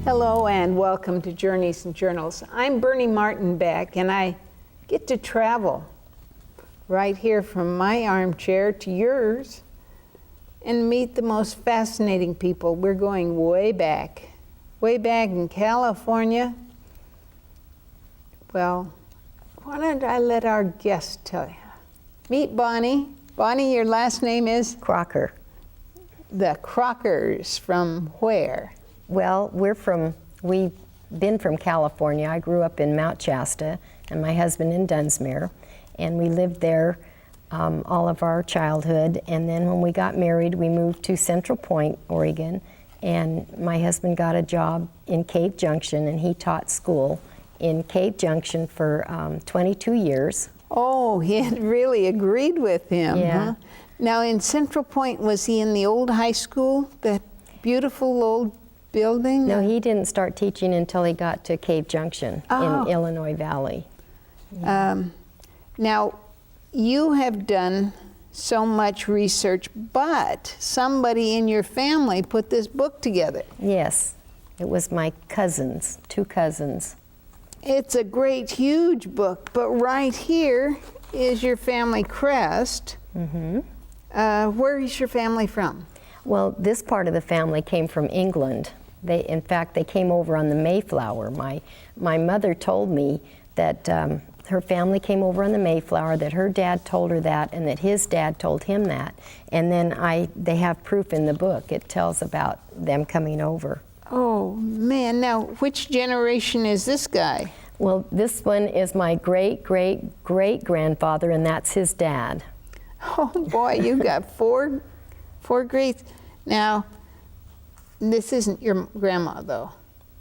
Hello and welcome to Journeys and Journals. I'm Bernie Martin Beck, and I get to travel right here from my armchair to yours and meet the most fascinating people. We're going way back in California. Well, why don't I let our guest tell you? Meet Bonnie. Bonnie, your last name is? Crocker. The Crockers, from where? Well, we've been from California. I grew up in Mount Shasta, and my husband in Dunsmuir, and we lived there all of our childhood. And then when we got married, we moved to Central Point, Oregon, and my husband got a job in Cave Junction, and he taught school in Cave Junction for 22 years. Oh, he had really agreed with him. Yeah. Huh? Now, in Central Point, was he in the old high school, that beautiful old building? No, he didn't start teaching until he got to Cave Junction in Illinois Valley. Yeah. Now, you have done so much research, but somebody in your family put this book together. Yes, it was my cousins, 2 cousins. It's a great, huge book, but right here is your family crest. Mm-hmm. Where is your family from? Well, this part of the family came from England. In fact, they came over on the Mayflower. My mother told me that her family came over on the Mayflower, that her dad told her that, and that his dad told him that. And then they have proof in the book. It tells about them coming over. Oh, man. Now, which generation is this guy? Well, this one is my great-great-great-grandfather, and that's his dad. Oh, boy, you got four greats. Now, this isn't your grandma, though.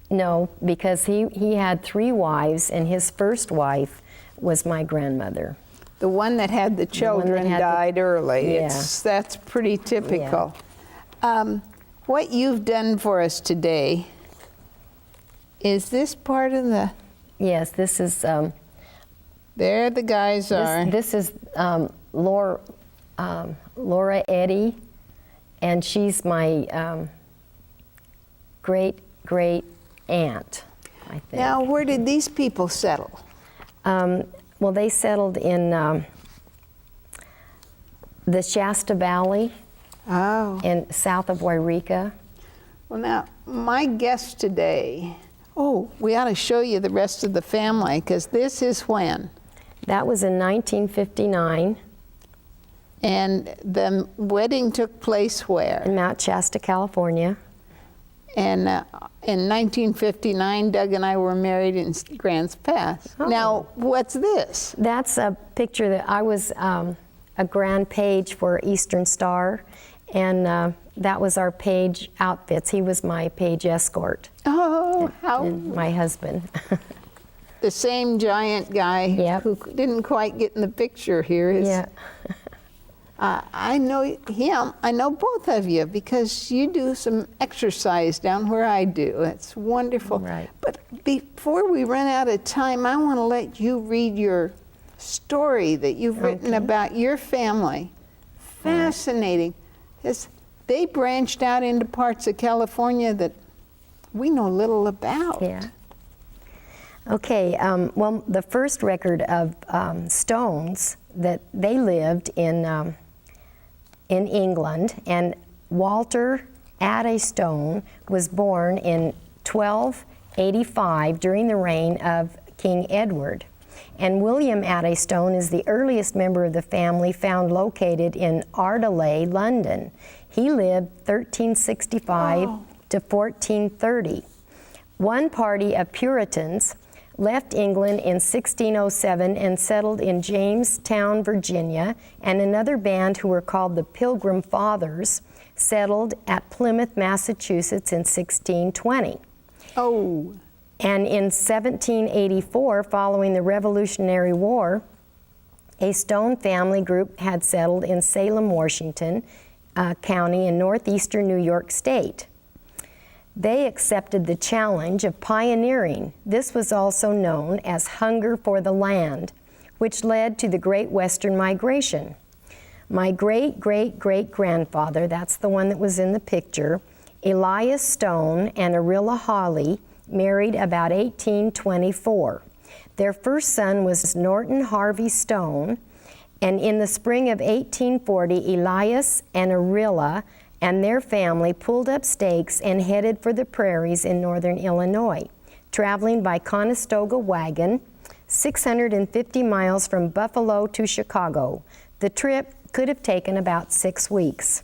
No, because he had 3 wives, and his first wife was my grandmother. The one that had the children died early. Yeah. That's pretty typical. Yeah. What you've done for us today, is this part of the... Yes, this is... there the guys are. This is Laura Eddy, and she's my great-great-aunt, I think. Now, where did these people settle? Well, they settled in the Shasta Valley. Oh. And south of Wairika. Well, now, my guest today, we ought to show you the rest of the family, because this is when? That was in 1959. And the wedding took place where? In Mount Shasta, California. And in 1959, Doug and I were married in Grants Pass. Oh. Now, what's this? That's a picture that I was a grand page for Eastern Star, and that was our page outfits. He was my page escort. Oh, how... And my husband. The same giant guy who didn't quite get in the picture here is... Yeah. I know him. I know both of you because you do some exercise down where I do. It's wonderful. Right. But before we run out of time, I want to let you read your story that you've written about your family. Fascinating. They branched out into parts of California that we know little about. Yeah. Okay, well, the first record of Stones, that they lived in England, and Walter Adde Stone was born in 1285 during the reign of King Edward. And William Adde Stone is the earliest member of the family found located in Ardeleigh, London. He lived 1365 to 1430. One party of Puritans left England in 1607 and settled in Jamestown, Virginia, and another band, who were called the Pilgrim Fathers, settled at Plymouth, Massachusetts in 1620. Oh. And in 1784, following the Revolutionary War, a Stone family group had settled in Salem, Washington County in northeastern New York State. They accepted the challenge of pioneering. This was also known as hunger for the land, which led to the Great Western Migration. My great-great-great-grandfather, that's the one that was in the picture, Elias Stone and Arilla Hawley married about 1824. Their first son was Norton Harvey Stone, and in the spring of 1840, Elias and Arilla and their family pulled up stakes and headed for the prairies in northern Illinois, traveling by Conestoga wagon, 650 miles from Buffalo to Chicago. The trip could have taken about 6 weeks.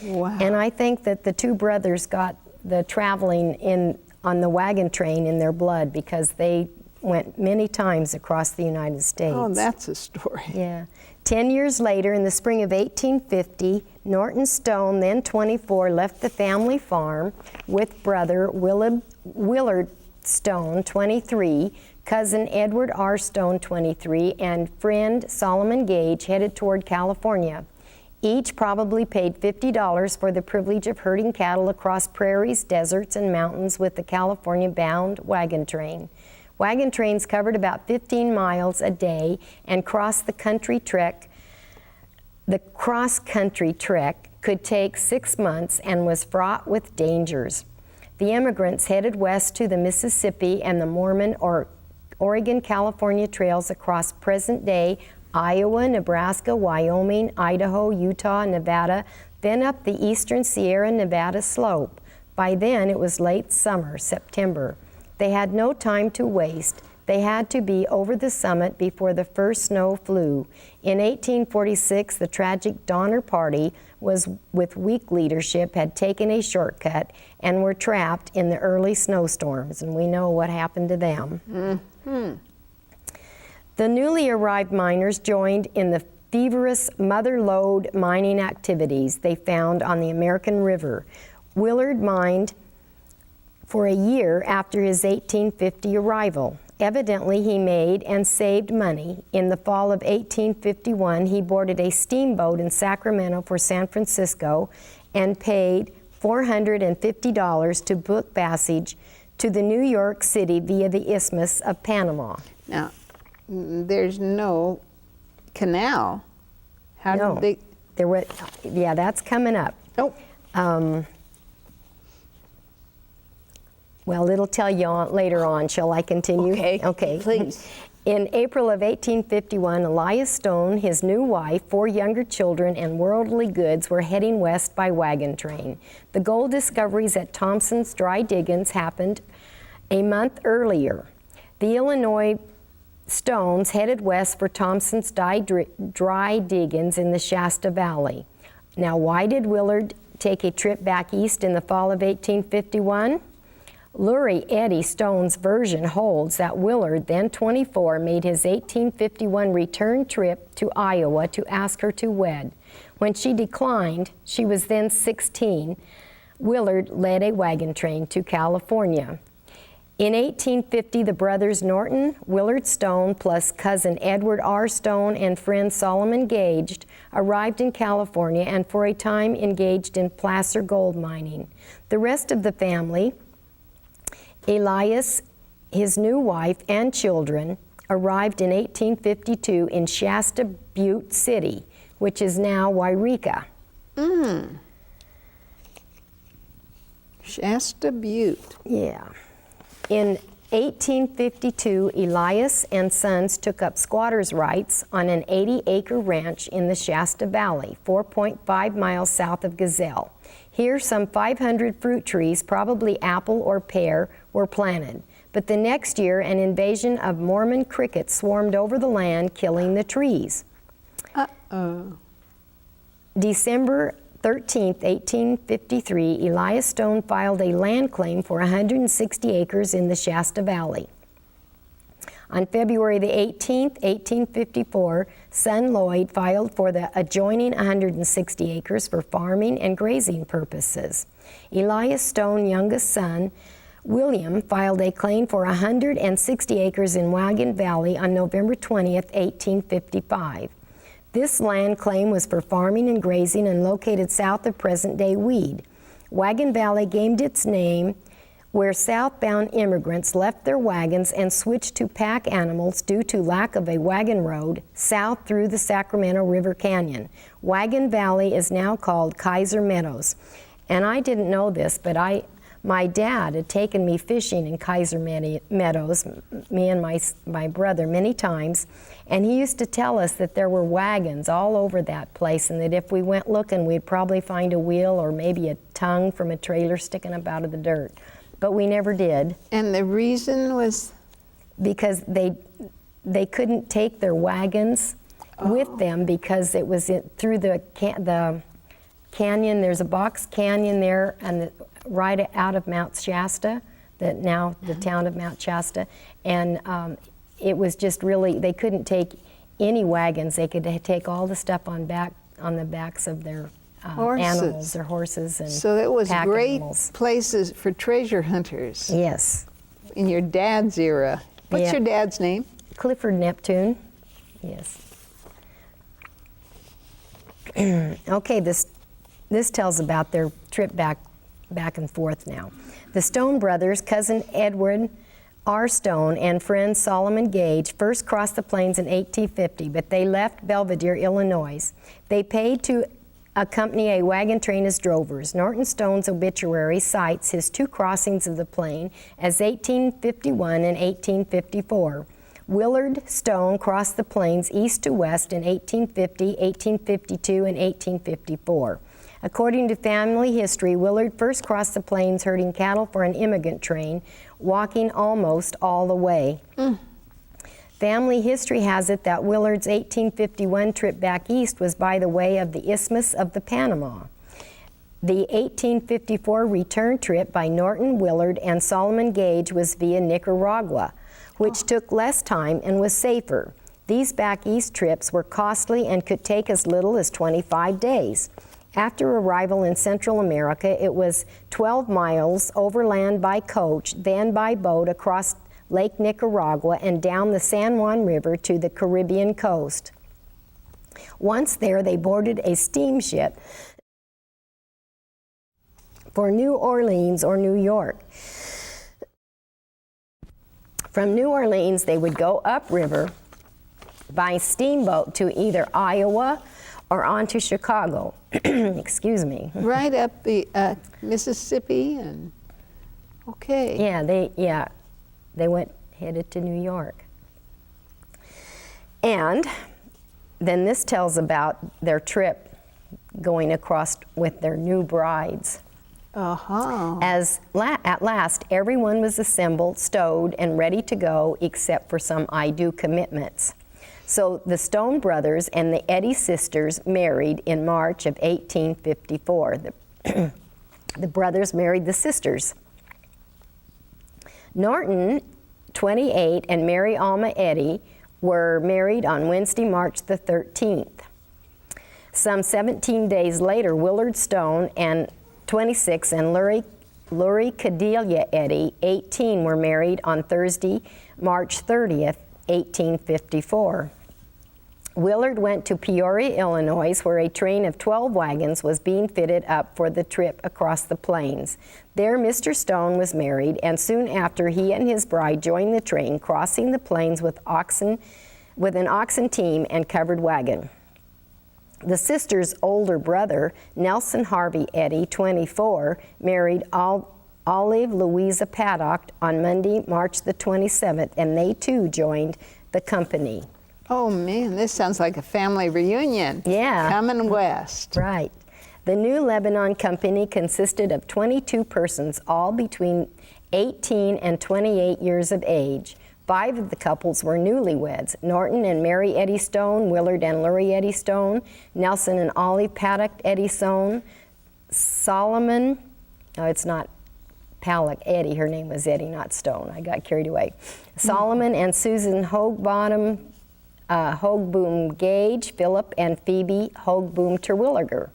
Wow. And I think that the two brothers got the traveling on the wagon train in their blood, because they went many times across the United States. Oh, that's a story. Yeah. 10 years later, in the spring of 1850, Norton Stone, then 24, left the family farm with brother Willard Stone, 23, cousin Edward R. Stone, 23, and friend Solomon Gage, headed toward California. Each probably paid $50 for the privilege of herding cattle across prairies, deserts, and mountains with the California-bound wagon train. Wagon trains covered about 15 miles a day and cross-country trek. The cross-country trek could take 6 months and was fraught with dangers. The immigrants headed west to the Mississippi and the Mormon or Oregon-California trails across present-day Iowa, Nebraska, Wyoming, Idaho, Utah, Nevada, then up the eastern Sierra Nevada slope. By then, it was late summer, September. They had no time to waste. They had to be over the summit before the first snow flew. In 1846, the tragic Donner Party, with weak leadership, had taken a shortcut and were trapped in the early snowstorms, and we know what happened to them. Mm-hmm. The newly arrived miners joined in the feverish mother lode mining activities they found on the American River. Willard mined for a year after his 1850 arrival. Evidently, he made and saved money. In the fall of 1851, he boarded a steamboat in Sacramento for San Francisco and paid $450 to book passage to the New York City via the Isthmus of Panama. Now, there's no canal. How No, did they? there were, yeah, that's coming up. Oh, Well, it'll tell you later on. Shall I continue? Okay. Okay. Please. In April of 1851, Elias Stone, his new wife, 4 younger children, and worldly goods were heading west by wagon train. The gold discoveries at Thompson's Dry Diggings happened a month earlier. The Illinois Stones headed west for Thompson's Dry Diggings in the Shasta Valley. Now, why did Willard take a trip back east in the fall of 1851? Lurie Eddie Stone's version holds that Willard, then 24, made his 1851 return trip to Iowa to ask her to wed. When she declined, she was then 16, Willard led a wagon train to California. In 1850, the brothers Norton, Willard Stone, plus cousin Edward R. Stone and friend Solomon Gage arrived in California and for a time engaged in placer gold mining. The rest of the family, Elias, his new wife, and children arrived in 1852 in Shasta Butte City, which is now Wairika. Shasta Butte. Yeah. In 1852, Elias and sons took up squatters' rights on an 80-acre ranch in the Shasta Valley, 4.5 miles south of Gazelle. Here, some 500 fruit trees, probably apple or pear, were planted. But the next year, an invasion of Mormon crickets swarmed over the land, killing the trees. Uh-oh. December 13, 1853, Elias Stone filed a land claim for 160 acres in the Shasta Valley. On February the 18th, 1854, son Lloyd filed for the adjoining 160 acres for farming and grazing purposes. Elias Stone's youngest son, William, filed a claim for 160 acres in Wagon Valley on November 20th, 1855. This land claim was for farming and grazing and located south of present-day Weed. Wagon Valley gained its name where southbound immigrants left their wagons and switched to pack animals due to lack of a wagon road south through the Sacramento River Canyon. Wagon Valley is now called Kaiser Meadows. And I didn't know this, but my dad had taken me fishing in Kaiser Meadows, me and my brother, many times, and he used to tell us that there were wagons all over that place, and that if we went looking, we'd probably find a wheel or maybe a tongue from a trailer sticking up out of the dirt. But we never did. And the reason was? Because they couldn't take their wagons with them because it was through the canyon. There's a box canyon there, and right out of Mount Shasta, now the town of Mount Shasta, and it was just really, they couldn't take any wagons. They could take all the stuff on the backs of their animals, their horses, and so it was pack great animals. Places for treasure hunters. Yes. In your dad's era. What's your dad's name? Clifford Neptune. Yes. Okay, this tells about their trip back and forth now. The Stone brothers, cousin Edward R. Stone and friend Solomon Gage, first crossed the plains in 1850, but they left Belvidere, Illinois. They paid to accompany a wagon train as drovers. Norton Stone's obituary cites his two crossings of the plain as 1851 and 1854. Willard Stone crossed the plains east to west in 1850, 1852, and 1854. According to family history, Willard first crossed the plains herding cattle for an immigrant train, walking almost all the way. Family history has it that Willard's 1851 trip back east was by the way of the Isthmus of the Panama. The 1854 return trip by Norton, Willard, and Solomon Gage was via Nicaragua, which took less time and was safer. These back east trips were costly and could take as little as 25 days. After arrival in Central America, it was 12 miles overland by coach, then by boat across Lake Nicaragua and down the San Juan River to the Caribbean coast. Once there, they boarded a steamship for New Orleans or New York. From New Orleans, they would go upriver by steamboat to either Iowa or on to Chicago. Excuse me. Right up the Mississippi and, okay. Yeah, they headed to New York. And then this tells about their trip going across with their new brides. Uh-huh. At last, everyone was assembled, stowed, and ready to go, except for some I-do commitments. So the Stone brothers and the Eddy sisters married in March of 1854. The brothers married the sisters. Norton, 28, and Mary Alma Eddy were married on Wednesday, March the 13th. Some 17 days later, Willard Stone and 26 and Lurie Cadelia Eddy, 18, were married on Thursday, March 30th, 1854. Willard went to Peoria, Illinois, where a train of 12 wagons was being fitted up for the trip across the plains. There, Mr. Stone was married, and soon after, he and his bride joined the train, crossing the plains with an oxen team and covered wagon. The sisters' older brother, Nelson Harvey Eddy, 24, married Olive Louisa Paddock on Monday, March the 27th, and they too joined the company. Oh man, this sounds like a family reunion. Yeah. Coming west. Right. The New Lebanon Company consisted of 22 persons, all between 18 and 28 years of age. 5 of the couples were newlyweds: Norton and Mary Eddy Stone, Willard and Lurie Eddy Stone, Nelson and Olive Paddock Eddy Stone, Solomon, no, it's not Paddock Eddy, her name was Eddy, not Stone, I got carried away. Solomon and Susan Hoagboom Gage, Philip and Phoebe Hoagboom Terwilliger.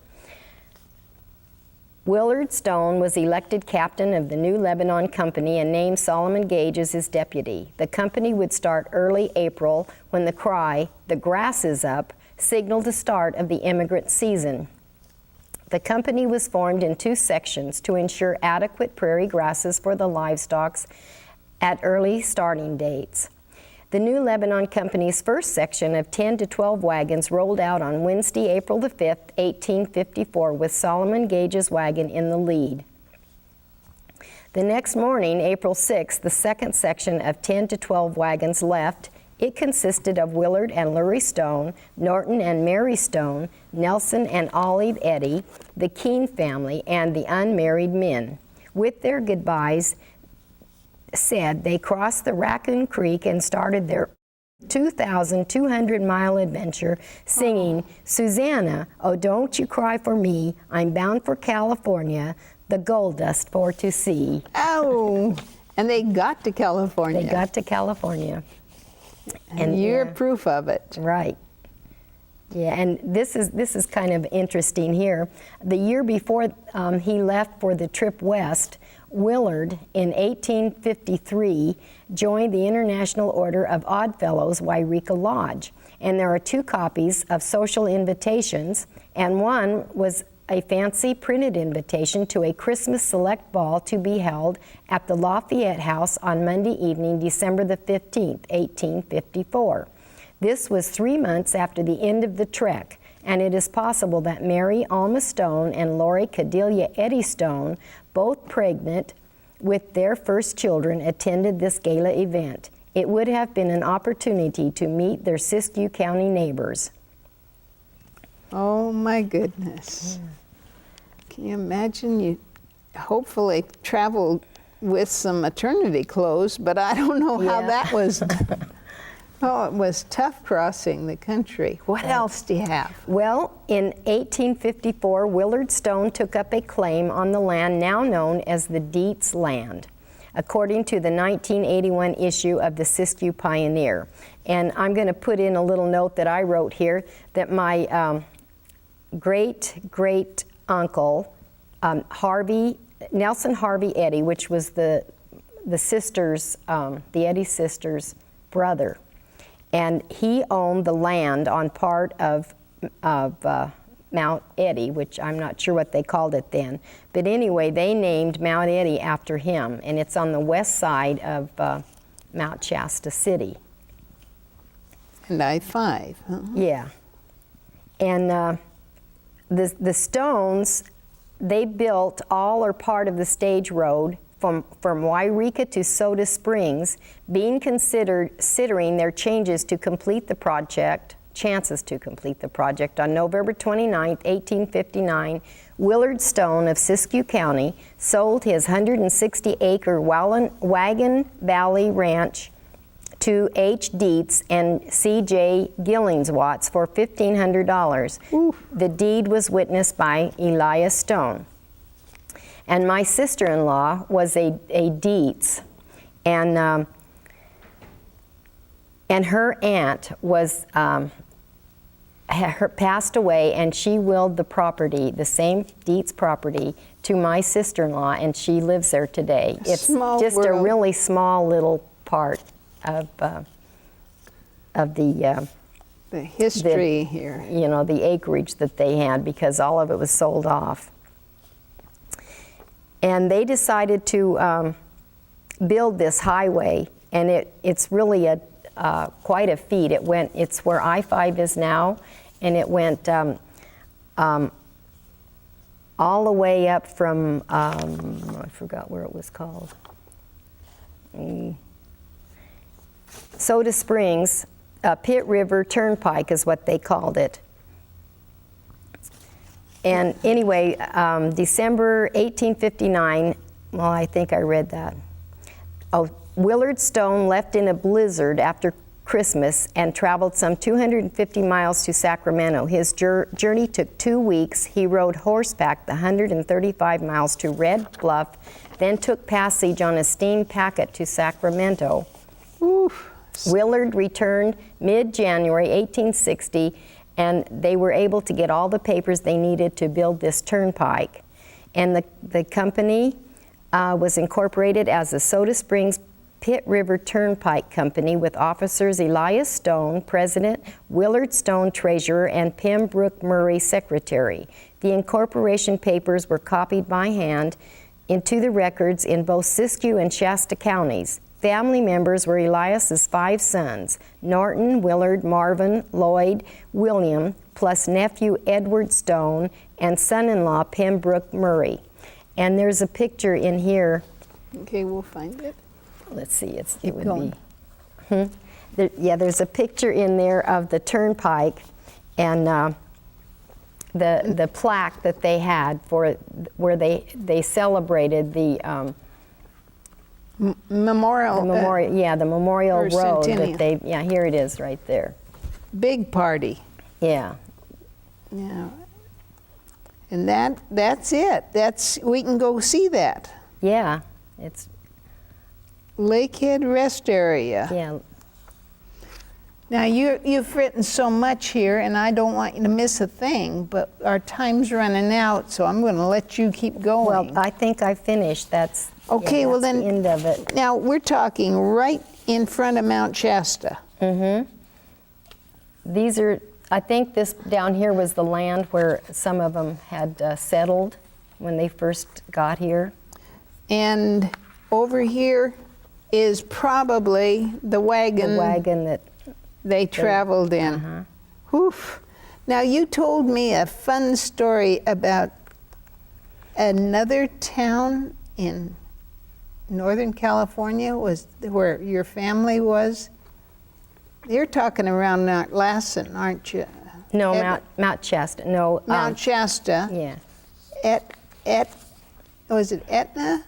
Willard Stone was elected captain of the New Lebanon Company and named Solomon Gage as his deputy. The company would start early April when the cry, "The grass is up," signaled the start of the immigrant season. The company was formed in 2 sections to ensure adequate prairie grasses for the livestock at early starting dates. The New Lebanon Company's first section of 10 to 12 wagons rolled out on Wednesday, April the 5th, 1854, with Solomon Gage's wagon in the lead. The next morning, April 6th, the second section of 10 to 12 wagons left. It consisted of Willard and Lurie Stone, Norton and Mary Stone, Nelson and Olive Eddy, the Keene family, and the unmarried men. With their goodbyes said, they crossed the Raccoon Creek and started their 2,200-mile adventure singing, "Susanna, oh don't you cry for me, I'm bound for California, the gold dust for to see." Oh, and they got to California. They got to California. And you're proof of it. Right. Yeah, and this is kind of interesting here. The year before he left for the trip west, Willard, in 1853, joined the International Order of Oddfellows, Wairika Lodge. And there are 2 copies of social invitations, and one was a fancy printed invitation to a Christmas select ball to be held at the Lafayette House on Monday evening, December the 15th, 1854. This was 3 months after the end of the trek, and it is possible that Mary Alma Stone and Lori Cordelia Eddy Stone, both pregnant with their first children, attended this gala event. It would have been an opportunity to meet their Siskiyou County neighbors. Oh my goodness. Yeah. Can you imagine? You hopefully traveled with some maternity clothes, but I don't know how that was. Oh, it was tough crossing the country. What else do you have? Well, in 1854, Willard Stone took up a claim on the land now known as the Dietz land, according to the 1981 issue of the Siskiyou Pioneer. And I'm going to put in a little note that I wrote here that my great uncle, Nelson Harvey Eddy, which was the sisters, the Eddy sisters' brother, and he owned the land on part of Mount Eddy, which I'm not sure what they called it then. But anyway, they named Mount Eddy after him, and it's on the west side of Mount Shasta City. And I-5. Huh? Yeah. And the Stones, they built all or part of the stage road from Wairika to Soda Springs, considering their chances to complete the project on November 29, 1859, Willard Stone of Siskiyou County sold his 160-acre Wagon Valley Ranch to H. Dietz and C.J. Gillingswatts for $1,500. The deed was witnessed by Elias Stone. And my sister-in-law was a Dietz, and her aunt was passed away, and she willed the property, the same Dietz property, to my sister-in-law, and she lives there today. It's just a really small little part of the history here. You know, the acreage that they had, because all of it was sold off. And they decided to build this highway, and it's really quite a feat. It's where I-5 is now, and it went all the way up from, I forgot where it was called. Soda Springs, Pitt River Turnpike is what they called it. And anyway, December 1859, well, I think I read that. Oh, Willard Stone left in a blizzard after Christmas and traveled some 250 miles to Sacramento. His journey took 2 weeks. He rode horseback the 135 miles to Red Bluff, then took passage on a steam packet to Sacramento. Oof. Willard returned mid-January 1860, and they were able to get all the papers they needed to build this turnpike. And the company was incorporated as the Soda Springs Pitt River Turnpike Company, with officers Elias Stone, president, Willard Stone, treasurer, and Pembroke Murray, secretary. The incorporation papers were copied by hand into the records in both Siskiyou and Shasta counties. Family members were Elias's 5 sons, Norton, Willard, Marvin, Lloyd, William, plus nephew Edward Stone, and son-in-law Pembroke Murray. And there's a picture in here. Okay, we'll find it. Let's see, it would going. be. There's a picture in there of the turnpike and the plaque that they had for where they celebrated the Memorial. the memorial or road centennial. that they. Yeah, here it is, right there. Big party. Yeah. Yeah. And that's it. We can go see that. Yeah, it's Lakehead Rest Area. yeah. Now you've written so much here, and I don't want you to miss a thing. But our time's running out, so I'm going to let you keep going. Well, I think I finished. That's okay. yeah, Well, that's then the end of it. Now we're talking right in front of Mount Shasta. These are. I think this down here was the land where some of them had settled when they first got here. And over here is probably the wagon. The wagon that. They traveled in. Oof. Now you told me a fun story about another town in Northern California was where your family was. You're talking around Mount Lassen, aren't you? No, Mount Shasta. No. Mount Shasta. Yeah. Was it Etna?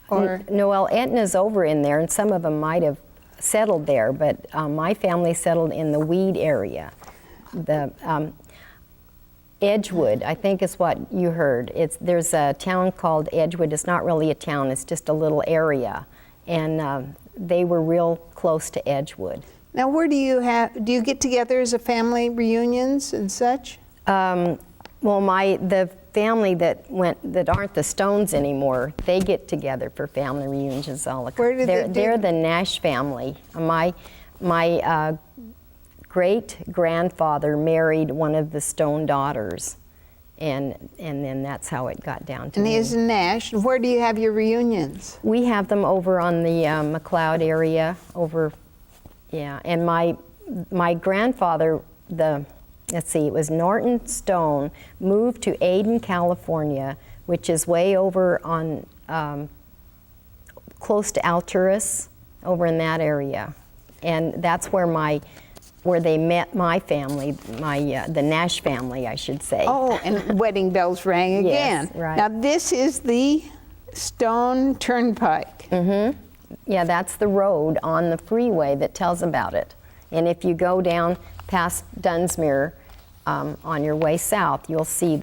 Or No, well, Etna's over in there, and some of them might have settled there, but my family settled in the Weed area. The Edgewood, I think is what you heard. There's a town called Edgewood. It's not really a town, it's just a little area. And they were real close to Edgewood. now, where do you get together as a family, reunions and such? Well, the family that aren't the Stones anymore, they get together for family reunions all the time. Where do they do? They're the Nash family. My great-grandfather married one of the Stone daughters, and then that's how it got down to And me. he is in Nash. Where do you have your reunions? We have them over on the McLeod area, and my grandfather, let's see, it was Norton Stone, moved to Aden, California, which is way over on, close to Alturas, over in that area. And that's where they met my family, the Nash family, I should say. Oh, and wedding bells rang again. Yes, right. Now this is the Stone Turnpike. Yeah, that's the road on the freeway that tells about it. And if you go down past Dunsmuir on your way south, you'll see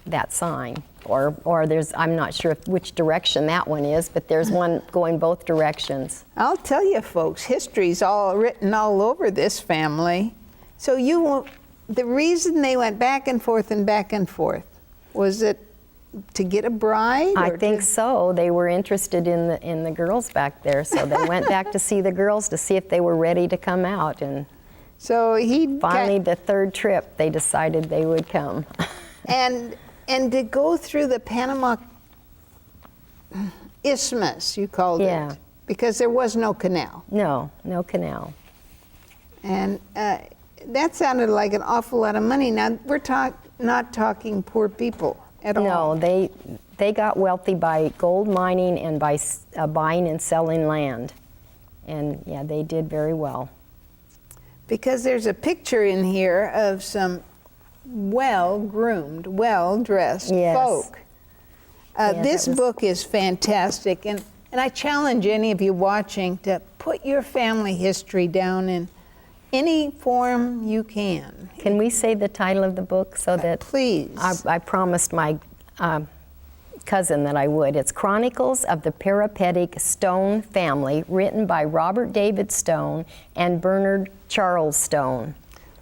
that sign. Or there's, I'm not sure which direction that one is, but there's one going both directions. I'll tell you, folks, history's all written all over this family. So the reason they went back and forth, was it to get a bride? I or think so. They were interested in the girls back there, so they went back to see the girls to see if they were ready to come out. And So finally, the third trip, they decided they would come. And to go through the Panama Isthmus, you called it, because there was no canal. No canal. And that sounded like an awful lot of money. Now, we're not talking poor people at all. No, they got wealthy by gold mining and by buying and selling land. And yeah, they did very well. Because there's a picture in here of some well-groomed, well-dressed folk. This book is fantastic, and I challenge any of you watching to put your family history down in any form you can. Can we say the title of the book so that Please. I promised my cousin that I would. It's Chronicles of the Peripatetic Stone Family, written by Robert David Stone and Bernard Charles Stone.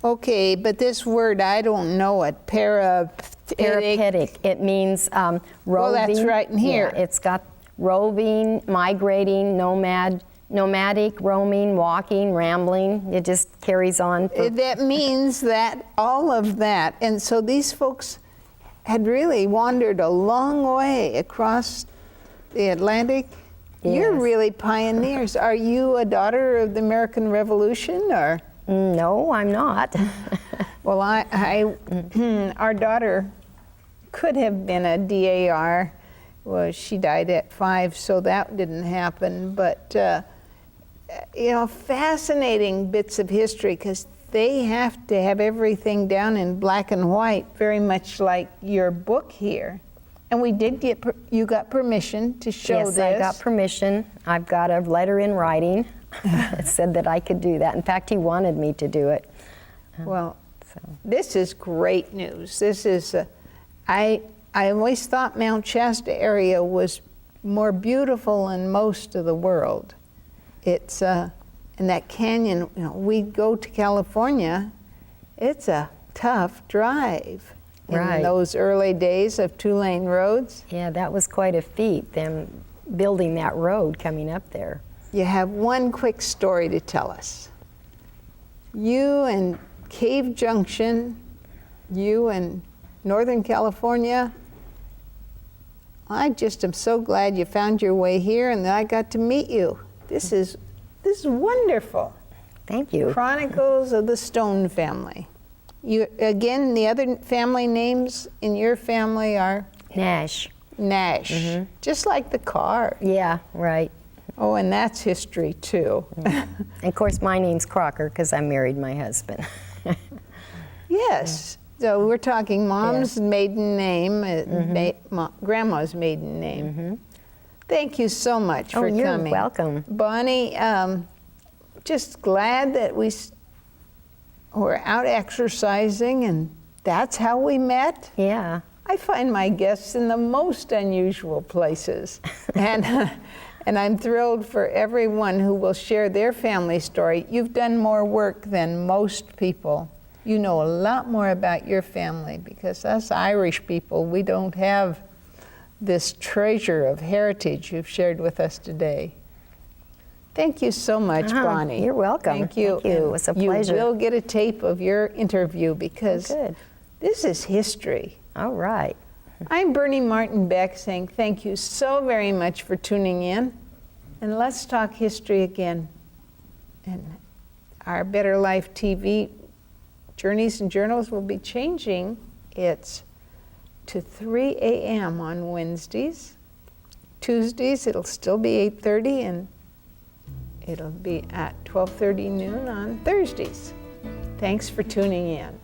Okay, but this word, I don't know it. Peripatetic. It means roving. Well, that's right in here. Yeah, it's got roving, migrating, nomadic, roaming, walking, rambling. It just carries on. That means that all of that. And so these folks had really wandered a long way across the Atlantic. You're Yes. really pioneers. Are you a daughter of the American Revolution, or? No, I'm not. Well, our daughter could have been a DAR. Well, she died at 5, so that didn't happen. But, fascinating bits of history, because they have to have everything down in black and white, very much like your book here. And we did get, you got permission to show Yes, this. I got permission. I've got a letter in writing. It said that I could do that. In fact, he wanted me to do it. Well, this is great news. This is, I always thought Mount Shasta area was more beautiful than most of the world. It's, and that canyon, we go to California, it's a tough drive Right. in those early days of 2-lane roads. Yeah, that was quite a feat, them building that road coming up there. You have one quick story to tell us. You and Cave Junction, you and Northern California, I just am so glad you found your way here and that I got to meet you. This is wonderful. Thank you. Chronicles of the Stone family. You, again, the other family names in your family are Nash. Nash, just like the car. Yeah, right. Oh, and that's history too. And of course, my name's Crocker because I married my husband. Yes. So we're talking mom's maiden name, grandma's maiden name. Thank you so much for you're coming. welcome. Bonnie, just glad that we're out exercising, and that's how we met. Yeah. I find my guests in the most unusual places. And I'm thrilled for everyone who will share their family story. You've done more work than most people. You know a lot more about your family, because us Irish people, we don't have this treasure of heritage you've shared with us today. Thank you so much, Bonnie. You're welcome. Thank you. Thank you. It was a pleasure. You will get a tape of your interview, because Good. this is history. All right. I'm Bernie Martin Beck, saying thank you so very much for tuning in. And let's talk history again. And our Better Life TV Journeys and Journals will be changing. It's to 3 a.m. on Wednesdays. Tuesdays, it'll still be 8:30, and it'll be at 12:30 noon on Thursdays. Thanks for tuning in.